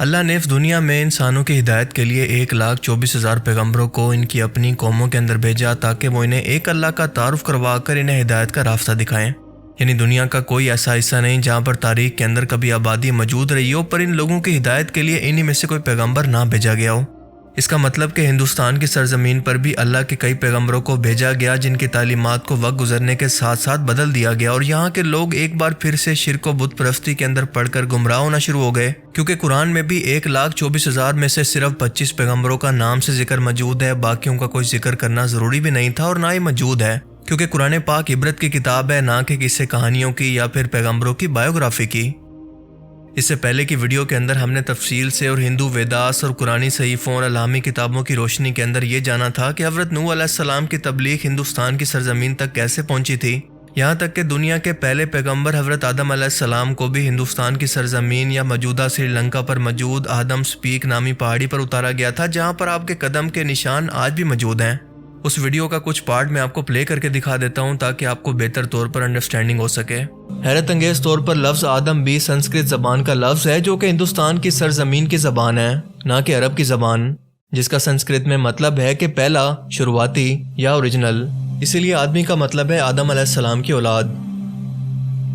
اللہ نے اس دنیا میں انسانوں کی ہدایت کے لیے 1,24,000 پیغمبروں کو ان کی اپنی قوموں کے اندر بھیجا تاکہ وہ انہیں ایک اللہ کا تعارف کروا کر انہیں ہدایت کا راستہ دکھائیں۔ یعنی دنیا کا کوئی ایسا حصہ نہیں جہاں پر تاریخ کے اندر کبھی آبادی موجود رہی ہو پر ان لوگوں کی ہدایت کے لیے انہی میں سے کوئی پیغمبر نہ بھیجا گیا ہو۔ اس کا مطلب کہ ہندوستان کی سرزمین پر بھی اللہ کے کئی پیغمبروں کو بھیجا گیا جن کی تعلیمات کو وقت گزرنے کے ساتھ ساتھ بدل دیا گیا، اور یہاں کے لوگ ایک بار پھر سے شرک و بت پرستی کے اندر پڑھ کر گمراہ ہونا شروع ہو گئے، کیونکہ قرآن میں بھی 1,24,000 میں سے صرف 25 پیغمبروں کا نام سے ذکر موجود ہے، باقیوں کا کوئی ذکر کرنا ضروری بھی نہیں تھا اور نہ ہی موجود ہے، کیونکہ قرآن پاک عبرت کی کتاب ہے، نہ کہ قصے کہانیوں کی یا پھر پیغمبروں کی بایوگرافی کی۔ اس سے پہلے کی ویڈیو کے اندر ہم نے تفصیل سے اور ہندو ویداس اور قرآنی صحیفوں اور الہامی کتابوں کی روشنی کے اندر یہ جانا تھا کہ حضرت نوح علیہ السلام کی تبلیغ ہندوستان کی سرزمین تک کیسے پہنچی تھی، یہاں تک کہ دنیا کے پہلے پیغمبر حضرت آدم علیہ السلام کو بھی ہندوستان کی سرزمین یا موجودہ سری لنکا پر موجود آدمز پیک نامی پہاڑی پر اتارا گیا تھا، جہاں پر آپ کے قدم کے نشان آج بھی موجود ہیں۔ اس ویڈیو کا کچھ پارٹ میں آپ کو پلے کر کے دکھا دیتا ہوں تاکہ آپ کو بہتر طور پر انڈرسٹینڈنگ ہو سکے۔ حیرت انگیز طور پر لفظ آدم بھی سنسکرت زبان کا لفظ ہے جو کہ ہندوستان کی سرزمین کی زبان ہے، نہ کہ عرب کی زبان، جس کا سنسکرت میں مطلب ہے کہ پہلا، شروعاتی یا اوریجنل۔ اسی لیے آدمی کا مطلب ہے آدم علیہ السلام کی اولاد،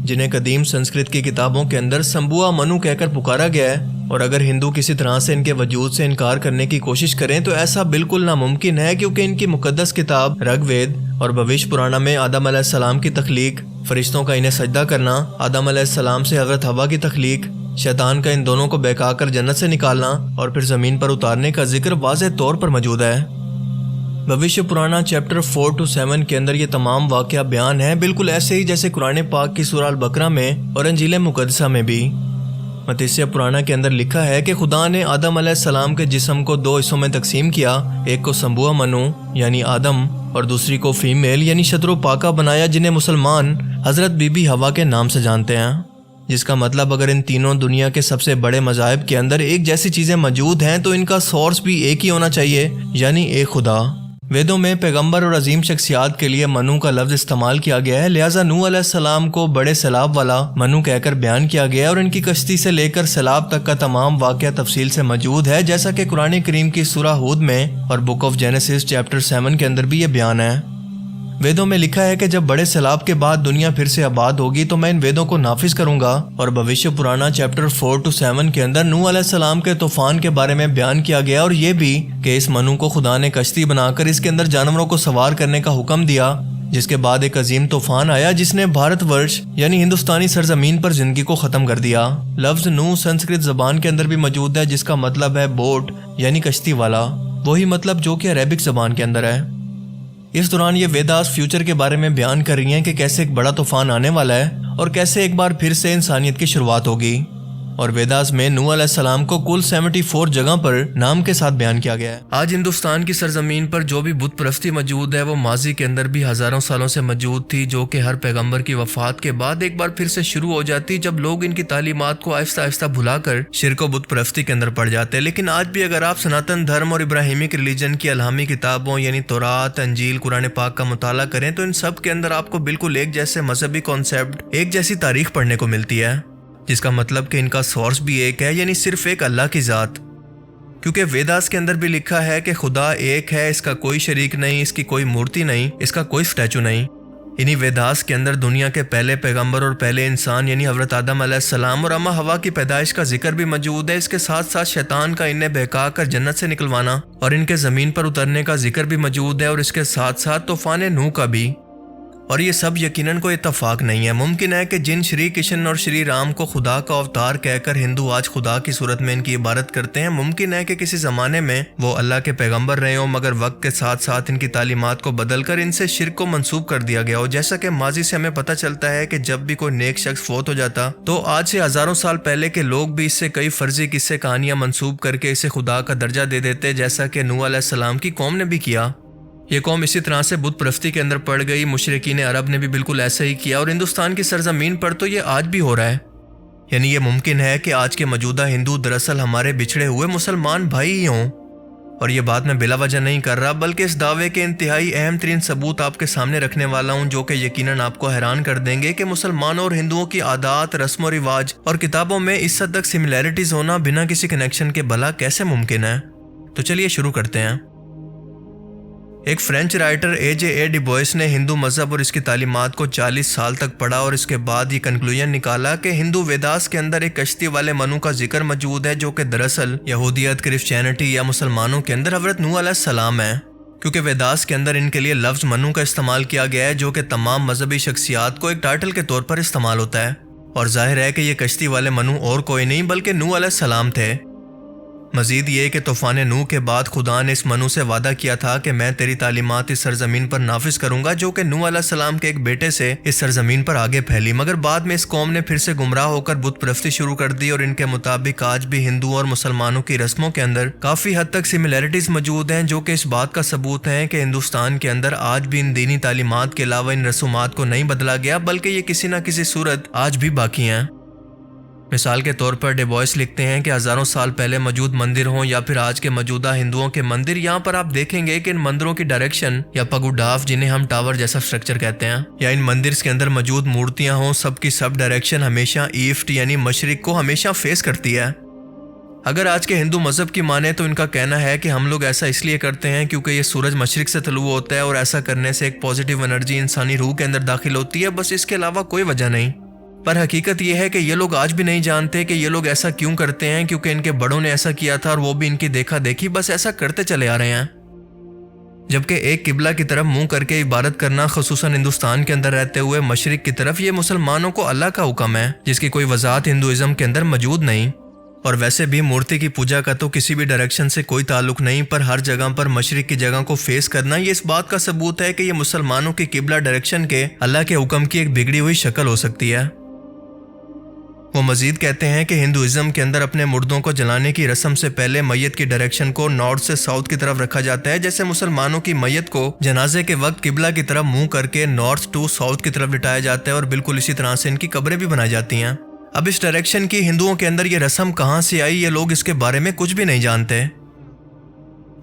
جنہیں قدیم سنسکرت کی کتابوں کے اندر سمبوا منو کہہ کر پکارا گیا ہے، اور اگر ہندو کسی طرح سے ان کے وجود سے انکار کرنے کی کوشش کریں تو ایسا بالکل ناممکن ہے، کیونکہ ان کی مقدس کتاب رگ وید اور بھوش پرانا میں آدم علیہ السلام کی تخلیق، فرشتوں کا انہیں سجدہ کرنا، آدم علیہ السلام سے حضرت حوا کی تخلیق، شیطان کا ان دونوں کو بہکا کر جنت سے نکالنا اور پھر زمین پر اتارنے کا ذکر واضح طور پر موجود ہے۔ بھوش پرانا چیپٹر 4 to 7 کے اندر یہ تمام واقعہ بیان ہے، بالکل ایسے ہی جیسے قرآن پاک کی سورہ البقرہ میں اور انجیل مقدسہ میں بھی۔ متیسیہ پرانا کے اندر لکھا ہے کہ خدا نے آدم علیہ السلام کے جسم کو 2 حصوں میں تقسیم کیا، ایک کو سمبوا منو یعنی آدم اور دوسری کو فیمیل یعنی شتر و پاکا بنایا، جنہیں مسلمان حضرت بی بی حوا کے نام سے جانتے ہیں، جس کا مطلب اگر ان تینوں دنیا کے سب سے بڑے مذاہب کے اندر ایک جیسی چیزیں موجود ہیں تو ان کا سورس بھی ایک ہی ہونا چاہیے، یعنی ایک خدا۔ ویدوں میں پیغمبر اور عظیم شخصیات کے لیے منو کا لفظ استعمال کیا گیا ہے، لہٰذا نوح علیہ السلام کو بڑے سیلاب والا منو کہہ کر بیان کیا گیا ہے، اور ان کی کشتی سے لے کر سیلاب تک کا تمام واقعہ تفصیل سے موجود ہے، جیسا کہ قرآن کریم کی سورہ ہود میں اور بک آف جینیسس چیپٹر 7 کے اندر بھی یہ بیان ہے۔ ویدوں میں لکھا ہے کہ جب بڑے سیلاب کے بعد دنیا پھر سے آباد ہوگی تو میں ان ویدوں کو نافذ کروں گا، اور بھوش پرانا چیپٹر 4 to 7 کے اندر نوح علیہ السلام کے طوفان کے بارے میں بیان کیا گیا، اور یہ بھی کہ اس منو کو خدا نے کشتی بنا کر اس کے اندر جانوروں کو سوار کرنے کا حکم دیا، جس کے بعد ایک عظیم طوفان آیا جس نے بھارت ورش یعنی ہندوستانی سرزمین پر زندگی کو ختم کر دیا۔ لفظ نوح سنسکرت زبان کے اندر بھی موجود ہے، جس کا مطلب ہے بوٹ یعنی کشتی والا، وہی مطلب جو کہ عربک زبان کے اندر ہے۔ اس دوران یہ ویداس فیوچر کے بارے میں بیان کر رہی ہیں کہ کیسے ایک بڑا طوفان آنے والا ہے اور کیسے ایک بار پھر سے انسانیت کی شروعات ہوگی، اور ویداس میں نوح علیہ السلام کو کل 74 جگہ پر نام کے ساتھ بیان کیا گیا ہے۔ آج ہندوستان کی سرزمین پر جو بھی بت پرستی موجود ہے وہ ماضی کے اندر بھی ہزاروں سالوں سے موجود تھی، جو کہ ہر پیغمبر کی وفات کے بعد ایک بار پھر سے شروع ہو جاتی جب لوگ ان کی تعلیمات کو آہستہ آہستہ بھلا کر شرک و بت پرستی کے اندر پڑ جاتے۔ لیکن آج بھی اگر آپ سناتن دھرم اور ابراہیمک ریلیجن کی الہامی کتابوں یعنی تورات، انجیل، قرآن پاک کا مطالعہ کریں تو ان سب کے اندر آپ کو بالکل ایک جیسے مذہبی کانسیپٹ، ایک جیسی تاریخ پڑھنے کو ملتی ہے، جس کا مطلب کہ ان کا سورس بھی ایک ہے، یعنی صرف ایک اللہ کی ذات، کیونکہ ویداس کے اندر بھی لکھا ہے کہ خدا ایک ہے، اس کا کوئی شریک نہیں، اس کی کوئی مورتی نہیں، اس کا کوئی سٹیچو نہیں۔ انہی ویداس کے اندر دنیا کے پہلے پیغمبر اور پہلے انسان یعنی حضرت آدم علیہ السلام اور اماں حوا کی پیدائش کا ذکر بھی موجود ہے، اس کے ساتھ ساتھ شیطان کا انہیں بہکا کر جنت سے نکلوانا اور ان کے زمین پر اترنے کا ذکر بھی موجود ہے، اور اس کے ساتھ ساتھ طوفان نوح کا بھی۔ اور یہ سب یقیناً کوئی اتفاق نہیں ہے، ممکن ہے کہ جن شری کرشن اور شری رام کو خدا کا اوتار کہہ کر ہندو آج خدا کی صورت میں ان کی عبادت کرتے ہیں، ممکن ہے کہ کسی زمانے میں وہ اللہ کے پیغمبر رہے ہوں، مگر وقت کے ساتھ ساتھ ان کی تعلیمات کو بدل کر ان سے شرک کو منسوب کر دیا گیا ہو، جیسا کہ ماضی سے ہمیں پتہ چلتا ہے کہ جب بھی کوئی نیک شخص فوت ہو جاتا تو آج سے ہزاروں سال پہلے کے لوگ بھی اس سے کئی فرضی قصے کہانیاں منسوب کر کے اسے خدا کا درجہ دے دیتے، جیسا کہ نوح علیہ السلام کی قوم نے بھی کیا۔ یہ قوم اسی طرح سے بت پرستی کے اندر پڑ گئی، مشرکین عرب نے بھی بالکل ایسا ہی کیا، اور ہندوستان کی سرزمین پر تو یہ آج بھی ہو رہا ہے۔ یعنی یہ ممکن ہے کہ آج کے موجودہ ہندو دراصل ہمارے بچھڑے ہوئے مسلمان بھائی ہی ہوں، اور یہ بات میں بلا وجہ نہیں کر رہا، بلکہ اس دعوے کے انتہائی اہم ترین ثبوت آپ کے سامنے رکھنے والا ہوں، جو کہ یقیناً آپ کو حیران کر دیں گے کہ مسلمانوں اور ہندوؤں کی عادات، رسم و رواج اور کتابوں میں اس حد تک سملیرٹیز ہونا بنا کسی کنیکشن کے بھلا کیسے ممکن ہے۔ تو چلیے شروع کرتے ہیں۔ ایک فرینچ رائٹر اے ڈی بوئس نے ہندو مذہب اور اس کی تعلیمات کو 40 سال تک پڑھا اور اس کے بعد یہ کنکلوژن نکالا کہ ہندو ویداس کے اندر ایک کشتی والے منو کا ذکر موجود ہے، جو کہ دراصل یہودیت، کرسچینٹی یا مسلمانوں کے اندر حضرت نوح علیہ السلام ہے، کیونکہ ویداس کے اندر ان کے لیے لفظ منو کا استعمال کیا گیا ہے، جو کہ تمام مذہبی شخصیات کو ایک ٹائٹل کے طور پر استعمال ہوتا ہے، اور ظاہر ہے کہ یہ کشتی والے منو اور کوئی نہیں بلکہ نوح علیہ السلام تھے۔ مزید یہ کہ طوفان نوح کے بعد خدا نے اس منو سے وعدہ کیا تھا کہ میں تیری تعلیمات اس سرزمین پر نافذ کروں گا، جو کہ نوح علیہ السلام کے ایک بیٹے سے اس سرزمین پر آگے پھیلی، مگر بعد میں اس قوم نے پھر سے گمراہ ہو کر بت پرستی شروع کر دی، اور ان کے مطابق آج بھی ہندو اور مسلمانوں کی رسموں کے اندر کافی حد تک سملیرٹیز موجود ہیں، جو کہ اس بات کا ثبوت ہے کہ ہندوستان کے اندر آج بھی ان دینی تعلیمات کے علاوہ ان رسومات کو نہیں بدلا گیا، بلکہ یہ کسی نہ کسی صورت آج بھی باقی ہیں۔ مثال کے طور پر ڈیبوئس لکھتے ہیں کہ ہزاروں سال پہلے موجود مندر ہوں یا پھر آج کے موجودہ ہندوؤں کے مندر، یہاں پر آپ دیکھیں گے کہ ان مندروں کی ڈائریکشن یا پگوڈاف، جنہیں ہم ٹاور جیسا سٹرکچر کہتے ہیں، یا ان مندرز کے اندر موجود مورتیاں ہوں، سب کی سب ڈائریکشن ہمیشہ ایسٹ یعنی مشرق کو ہمیشہ فیس کرتی ہے۔ اگر آج کے ہندو مذہب کی مانے تو ان کا کہنا ہے کہ ہم لوگ ایسا اس لیے کرتے ہیں کیونکہ یہ سورج مشرق سے طلوع ہوتا ہے، اور ایسا کرنے سے ایک پازیٹیو انرجی انسانی روح کے اندر داخل ہوتی ہے، بس اس کے علاوہ کوئی وجہ نہیں۔ پر حقیقت یہ ہے کہ یہ لوگ آج بھی نہیں جانتے کہ یہ لوگ ایسا کیوں کرتے ہیں، کیونکہ ان کے بڑوں نے ایسا کیا تھا اور وہ بھی ان کی دیکھا دیکھی بس ایسا کرتے چلے آ رہے ہیں۔ جبکہ ایک قبلہ کی طرف منہ کر کے عبادت کرنا، خصوصاً ہندوستان کے اندر رہتے ہوئے مشرق کی طرف، یہ مسلمانوں کو اللہ کا حکم ہے، جس کی کوئی وضاحت ہندوازم کے اندر موجود نہیں۔ اور ویسے بھی مورتی کی پوجا کا تو کسی بھی ڈائریکشن سے کوئی تعلق نہیں، پر ہر جگہ پر مشرق کی جگہ کو فیس کرنا یہ اس بات کا ثبوت ہے کہ یہ مسلمانوں کی قبلہ ڈائریکشن کے اللہ کے حکم کی ایک بگڑی ہوئی شکل ہو سکتی ہے۔ وہ مزید کہتے ہیں کہ ہندوازم کے اندر اپنے مردوں کو جلانے کی رسم سے پہلے میت کی ڈائریکشن کو نارتھ سے ساؤتھ کی طرف رکھا جاتا ہے، جیسے مسلمانوں کی میت کو جنازے کے وقت قبلہ کی طرف منہ کر کے نارتھ ٹو ساؤتھ کی طرف لٹایا جاتا ہے، اور بالکل اسی طرح سے ان کی قبریں بھی بنائی جاتی ہیں۔ اب اس ڈائریکشن کی ہندوؤں کے اندر یہ رسم کہاں سے آئی، یہ لوگ اس کے بارے میں کچھ بھی نہیں جانتے۔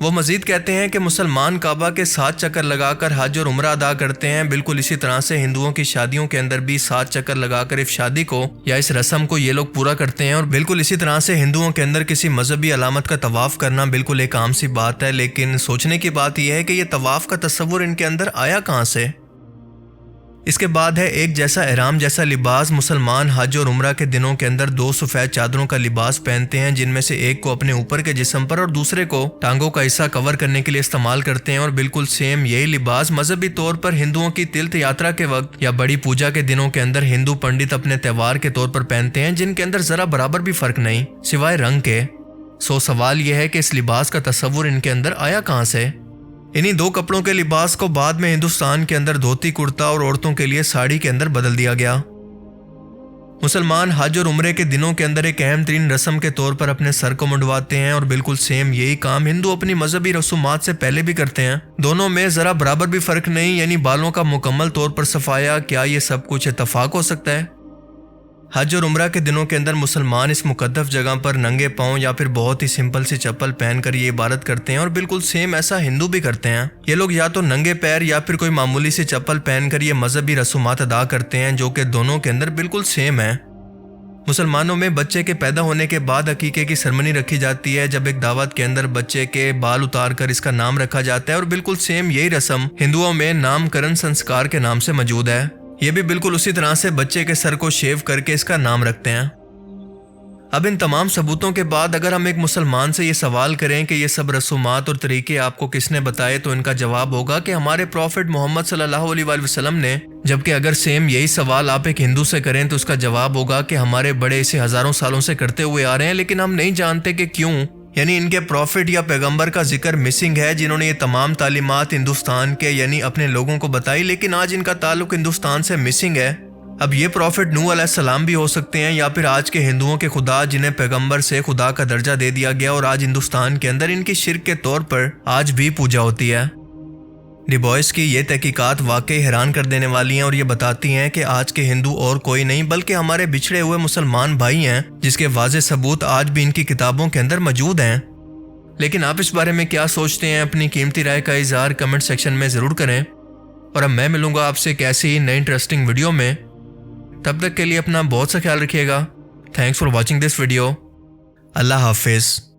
وہ مزید کہتے ہیں کہ مسلمان کعبہ کے 7 چکر لگا کر حج اور عمرہ ادا کرتے ہیں، بالکل اسی طرح سے ہندوؤں کی شادیوں کے اندر بھی 7 چکر لگا کر اس شادی کو یا اس رسم کو یہ لوگ پورا کرتے ہیں، اور بالکل اسی طرح سے ہندوؤں کے اندر کسی مذہبی علامت کا طواف کرنا بالکل ایک عام سی بات ہے، لیکن سوچنے کی بات یہ ہے کہ یہ طواف کا تصور ان کے اندر آیا کہاں سے۔ اس کے بعد ہے ایک جیسا احرام جیسا لباس۔ مسلمان حج اور عمرہ کے دنوں کے اندر 2 سفید چادروں کا لباس پہنتے ہیں، جن میں سے ایک کو اپنے اوپر کے جسم پر اور دوسرے کو ٹانگوں کا حصہ کور کرنے کے لیے استعمال کرتے ہیں، اور بالکل سیم یہی لباس مذہبی طور پر ہندوؤں کی تیرتھ یاترا کے وقت یا بڑی پوجا کے دنوں کے اندر ہندو پنڈت اپنے تہوار کے طور پر پہنتے ہیں، جن کے اندر ذرا برابر بھی فرق نہیں سوائے رنگ کے۔ سوال یہ ہے کہ اس لباس کا تصور ان کے اندر آیا کہاں سے؟ انہی 2 کپڑوں کے لباس کو بعد میں ہندوستان کے اندر دھوتی کرتا اور عورتوں کے لیے ساڑی کے اندر بدل دیا گیا۔ مسلمان حج اور عمرے کے دنوں کے اندر ایک اہم ترین رسم کے طور پر اپنے سر کو منڈواتے ہیں، اور بالکل سیم یہی کام ہندو اپنی مذہبی رسومات سے پہلے بھی کرتے ہیں۔ دونوں میں ذرا برابر بھی فرق نہیں، یعنی بالوں کا مکمل طور پر صفایا۔ کیا یہ سب کچھ اتفاق ہو سکتا ہے؟ حج اور عمرہ کے دنوں کے اندر مسلمان اس مقدس جگہ پر ننگے پاؤں یا پھر بہت ہی سمپل سی چپل پہن کر یہ عبادت کرتے ہیں، اور بالکل سیم ایسا ہندو بھی کرتے ہیں۔ یہ لوگ یا تو ننگے پیر یا پھر کوئی معمولی سی چپل پہن کر یہ مذہبی رسومات ادا کرتے ہیں، جو کہ دونوں کے اندر بالکل سیم ہے۔ مسلمانوں میں بچے کے پیدا ہونے کے بعد عقیقے کی سرمنی رکھی جاتی ہے، جب ایک دعوت کے اندر بچے کے بال اتار کر اس کا نام رکھا جاتا ہے، اور بالکل سیم یہی رسم ہندوؤں میں نام کرن سنسکار کے نام سے موجود ہے۔ یہ بھی بالکل اسی طرح سے بچے کے سر کو شیو کر کے اس کا نام رکھتے ہیں۔ اب ان تمام ثبوتوں کے بعد اگر ہم ایک مسلمان سے یہ سوال کریں کہ یہ سب رسومات اور طریقے آپ کو کس نے بتائے، تو ان کا جواب ہوگا کہ ہمارے پروفٹ محمد صلی اللہ علیہ وآلہ وسلم نے۔ جبکہ اگر سیم یہی سوال آپ ایک ہندو سے کریں تو اس کا جواب ہوگا کہ ہمارے بڑے اسے ہزاروں سالوں سے کرتے ہوئے آ رہے ہیں، لیکن ہم نہیں جانتے کہ کیوں۔ یعنی ان کے پروفٹ یا پیغمبر کا ذکر مسنگ ہے، جنہوں نے یہ تمام تعلیمات ہندوستان کے یعنی اپنے لوگوں کو بتائی، لیکن آج ان کا تعلق ہندوستان سے مسنگ ہے۔ اب یہ پروفٹ نوح علیہ السلام بھی ہو سکتے ہیں، یا پھر آج کے ہندوؤں کے خدا جنہیں پیغمبر سے خدا کا درجہ دے دیا گیا، اور آج ہندوستان کے اندر ان کی شرک کے طور پر آج بھی پوجا ہوتی ہے۔ ڈیبوئس کی یہ تحقیقات واقعی حیران کر دینے والی ہیں، اور یہ بتاتی ہیں کہ آج کے ہندو اور کوئی نہیں بلکہ ہمارے بچھڑے ہوئے مسلمان بھائی ہیں، جس کے واضح ثبوت آج بھی ان کی کتابوں کے اندر موجود ہیں۔ لیکن آپ اس بارے میں کیا سوچتے ہیں؟ اپنی قیمتی رائے کا اظہار کمنٹ سیکشن میں ضرور کریں، اور اب میں ملوں گا آپ سے ایک ایسی نئی انٹرسٹنگ ویڈیو میں۔ تب تک کے لیے اپنا بہت سا خیال رکھیے گا۔ Thanks for watching this video. اللہ حافظ۔